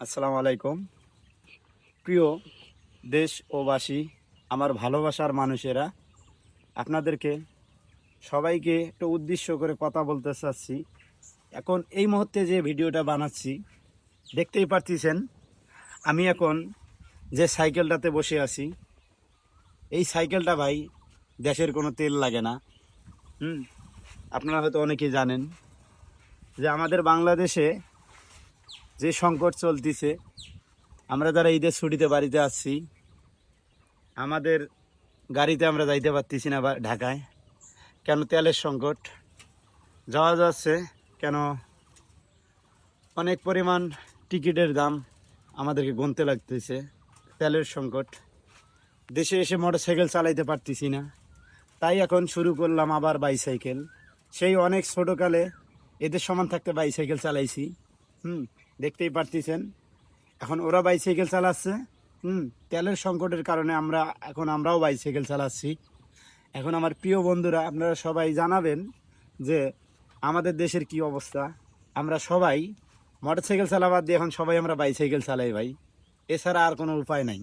আসসালামু আলাইকুম। প্রিয় দেশ ও বাসী, আমার ভালোবাসার মানুষেরা, আপনাদেরকে সবাইকে একটা উদ্দেশ্য করে কথা বলতে চাচ্ছি। এখন এই মুহূর্তে যে ভিডিওটা বানাচ্ছি, দেখতেই পারতেছেন আমি এখন যে সাইকেলটাতে বসে আছি, এই সাইকেলটা ভাই দেশের কোনো তেল লাগে না। হুম আপনারা হয়তো অনেকেই জানেন যে আমাদের বাংলাদেশে যে সংকট চলতেছে, আমরা যারা ঈদের ছুটিতে বাড়িতে আসছি, আমাদের গাড়িতে আমরা যাইতে পারতেছি না ঢাকায়। কেন? তেলের সংকট। যাওয়া যাচ্ছে কেন? অনেক পরিমাণ টিকিটের দাম আমাদেরকে গুনতে লাগতেছে। তেলের সংকট। দেশে এসে মোটরসাইকেল চালাইতে পারতেছি না, তাই এখন শুরু করলাম আবার বাইসাইকেল। সেই অনেক ছোটোকালে এদের সমান থাকতে বাইসাইকেল চালাইছি। দেখতেই পারতেছেন এখন ওরা বাইসাইকেল চালাচ্ছে। তেলের সংকটের কারণে আমরাও বাইসাইকেল চালাচ্ছি। এখন আমার প্রিয় বন্ধুরা, আপনারা সবাই জানাবেন যে আমাদের দেশের কি অবস্থা। আমরা সবাই মোটরসাইকেল চালাবাদ দিয়ে এখন সবাই আমরা বাইসাইকেল চালাই ভাই, এছাড়া আর কোনো উপায় নাই।